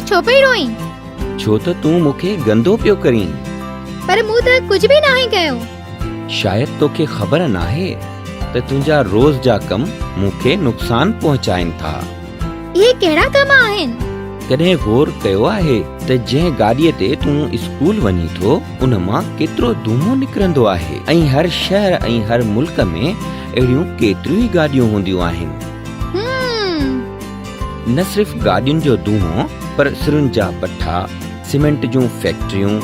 छो पई रोई? छो त तूं मूंखे गंदो पियो करीं। पर मूं त कुछ भी नाहे कयो। शायद तोखे ख़बर नाहे त तुंहिंजा रोज़ जा कम मूंखे नुक़सान पहुचाइनि था। ये कहिड़ा कम आहिनि? कॾहिं गौर कयो आहे त जंहिं गाॾीअ ते तूं स्कूल वञी थो उन मां केतिरो धूमो निकिरंदो आहे ऐं हर शहर ऐं हर मुल्क में अहिड़ियूं केतिरियूं ई गाॾियूं हूंदियूं आहिनि। न सिर्फ़ गाॾियुनि जो धूमो पर सिरुनि जा भट्ठा, सीमेंट जूं फैक्ट्रियूं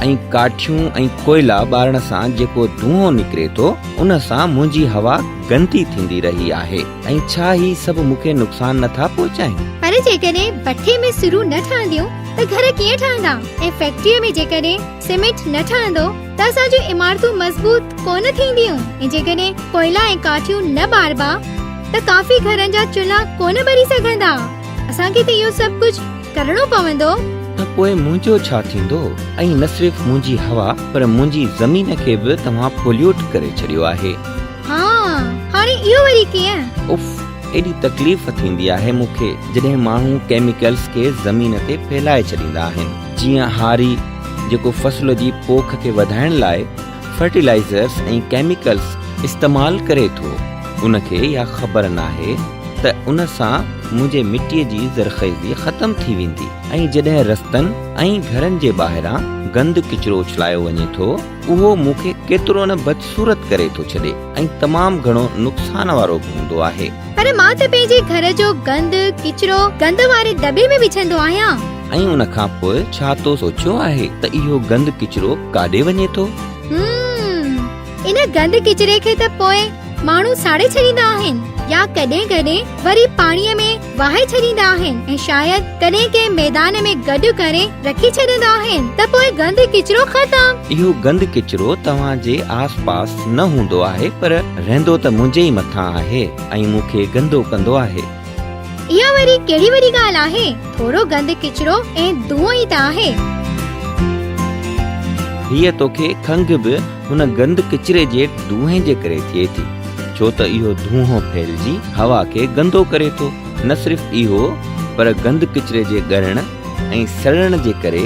ऐं काठियूं ऐं कोयला ॿारण सां जेको धूओं निकिरे थो उन सां मुंहिंजी हवा गंदी थींदी रही आहे। ऐं छा ही सभु मूंखे नुक़सान नथा पहुचाइनि? पर जेकॾहिं भट्ठे में सिरूं न ठहंदियूं त घर कीअं ठहंदा? ऐं फैक्ट्रीअ में जेकॾहिं सीमेंट न ठहंदो त असांजूं इमारतूं मज़बूत कोन थींदियूं। ऐं जेकॾहिं कोयला ऐं काठियूं न ॿारबा त काफ़ी घरनि जा चुल्हा कोन ॿरी सघंदा। असांखे त इहो सभु कुझु करणो पवंदो। त पोइ मुंहिंजो छा थींदो? ऐं न सिर्फ़ मुंहिंजी हवा पर मुंहिंजी ज़मीन खे बि तव्हां पोल्यूट करे छॾियो आहे। हाणे इहो वरी कीअं? उफ, एॾी तकलीफ़ थींदी आहे मूंखे जॾहिं माण्हू केमिकल्स खे ज़मीन ते फैलाए छॾींदा आहिनि। जीअं हारी जेको फसल जी पोख खे वधाइण लाइ फर्टिलाइज़र्स ऐं केमिकल्स इस्तेमाल करे थो, उनखे इहा ख़बर नाहे त उन सां मुंहिंजे मिटीअ जी ज़रख़ेज़ी ख़तम थी वेंदी। ऐं जॾहिं रस्तनि ऐं घरनि जे ॿाहिरां गंद किचिरो उछलायो वञे थो उहो मूंखे केतिरो न बदसूरत करे थो छॾे ऐं तमामु घणो नुक़सान वारो बि हूंदो आहे। पर मां त पंहिंजे घर जो गंद किचिरो गंद वारे दॿे में विझंदो आहियां। ऐं उन खां पोइ छा तो सोचियो आहे त इहो गंद किचिरो काॾे वञे थो? इन गंद किचिरे खे त पोइ माण्हू साड़े छॾींदा आहिनि या कॾहिं कॾहिं वरी पाणीअ में वहाए छॾींदा आहिनि ऐं शायद कॾहिं कंहिं मैदान में गॾु करे रखी छॾींदा आहिनि त पोइ गंद किचिरो ख़तम। इहो गंद किचिरो तव्हांजे आस-पास न हूंदो आहे पर रहंदो त मुंहिंजे ई मथां आहे ऐं मूंखे गंदो कंदो आहे। इहा वरी कहिड़ी वॾी ॻाल्हि आहे? थोरो गंद किचिरो ऐं धुओं ई त आहे। हीअ तोखे खंघ बि हुन गंद किचिरे जे धुएं जे करे थिए थी, छो त इहो धुओं फैलिजी हवा खे गंदो करे थो। न सिर्फ़ इहो पर गंद किचिरे जे ॻरण ऐं सड़ण जे करे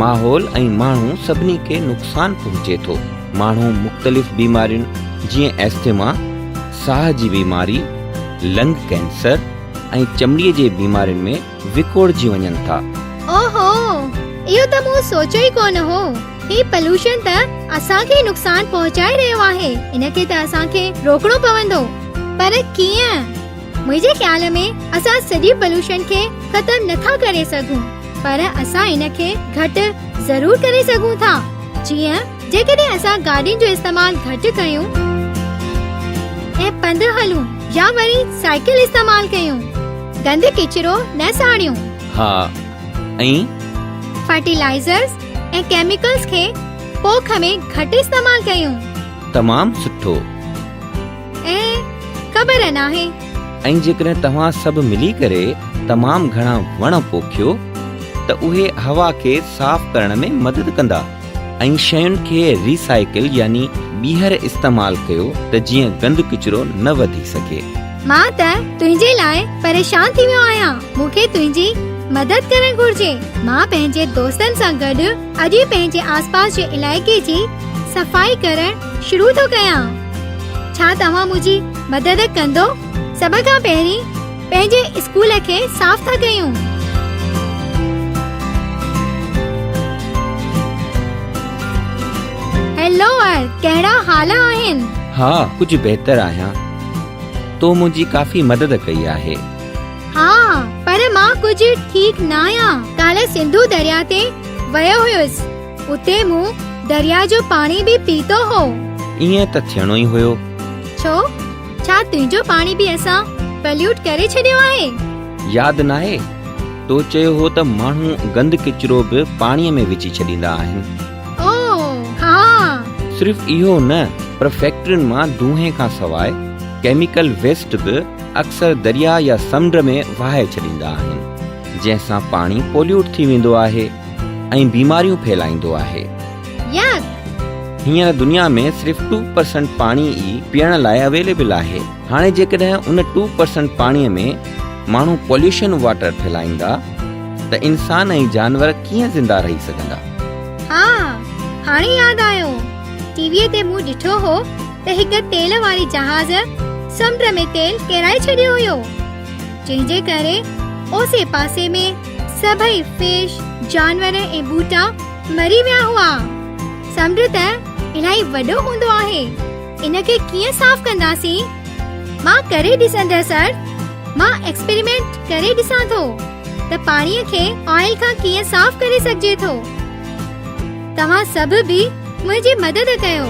माहौल ऐं माण्हू सभिनी खे नुक़सान पहुचे थो। माण्हू मुख़्तलिफ़ बीमारियुनि जीअं एस्थमा, साह जी बीमारी, लंग कैंसर ऐं चमड़ीअ जे बीमारियुनि में विकोड़जी वञनि था। ओहो, इहो त मूं सोचियो ई कोन हो। ही पॉल्यूशन त असांखे नुक़सान पहुचाए रहियो आहे। इनखे त असांखे रोकणो पवंदो। पर कीअं? मुंहिंजे ख़्याल में असां सॼी पॉल्यूशन खे ख़तम नथा करे सघूं पर असां इनखे घटि ज़रूर करे सघूं था। जीअं जेकॾहिं असां गाॾियुनि जो इस्तेमाल घटि कयूं ऐं पंधु हलूं या वरी साइकिल इस्तेमाल कयूं, गंद किचिरो न साड़ियूं। ऐं फर्टिलाइज़र्स ऐं केमिकल्स खे पोख में घटि इस्तेमाल कयूं। तमामु सुठो। ऐं ख़बर नाहे। ऐं जेकॾहिं तव्हां सभु मिली करे तमामु घणा वण पोखियो त उहे हवा खे साफ़ करण में मदद कंदा ऐं शयुनि खे रिसाइकिल यानी ॿीहर इस्तेमाल कयो त जीअं गंद किचिरो न वधी सघे। मां त तुंहिंजे लाइ परेशान थी वियो आहियां। मूंखे तुंहिंजी मदद करण घुर्जे। मां पंहिंजे दोस्तनि सां गॾु अॼु पंहिंजे आसपास जे इलाइक़े जी सफ़ाई करण शुरू थो कयां। छा तव्हां मुंहिंजी मदद कंदो? सभ खां पहिरीं पंहिंजे स्कूल खे साफ़ था कयूं। हेलो कहिड़ा हाल आहिनि? हा, कुझु बहितर आहियां। तो मुंहिंजी काफ़ी मदद कई आहे। हा, पर मां कुझु ठीक न आहियां। काल्ह सिंधु दरिया ते वियो हुयुसि। उते मूं दरिया जो पाणी बि पीतो हो। ईअं त थियणो ई हुयो। छो? छा तुंहिंजो पाणी बि असां पोल्यूट करे छॾियो आहे? यादि नाहे तो चयो हो त माण्हू गंद किचिरो बि पाणीअ में विझी छॾींदा आहिनि। सिर्फ़ इहो न पर फैक्ट्रियुनि मां धुएं खां सवाइ केमिकल वेस्ट बि अक्सर दरिया या समुंड में वहाए छॾींदा आहिनि, जंहिंसां पाणी पोल्यूट थी वेंदो आहे ऐं बीमारियूं फैलाईंदो आहे। हींअर दुनिया में सिर्फ़ 2% पाणी ई पीअण लाइ अवेलेबल आहे। हाणे जेकॾहिं उन 2% पाणीअ में माण्हू पॉल्यूशन वाटर फैलाईंदा त इंसान ऐं जानवर कीअं ज़िंदा रही सघंदा? हा, हाणे यादि आयो। टीवीअ ते मूं ॾिठो हो त हिक तेल वारी जहाज़ समुंड में तेल किराए छॾियो हुयो, जंहिंजे करे ओसे पासे में सभई फिश, जानवर ऐं ॿूटा मरी विया हुआ। समुंड त इलाही वॾो हूंदो आहे, इनखे कीअं साफ़ कंदासीं? मां करे ॾिसंदसि सर। मां एक्सपेरिमेंट करे ॾिसां थो त पाणीअ खे ऑयल खां कीअं साफ़ करे सघिजे थो। तव्हां सभु बि मुंहिंजी मदद कयो।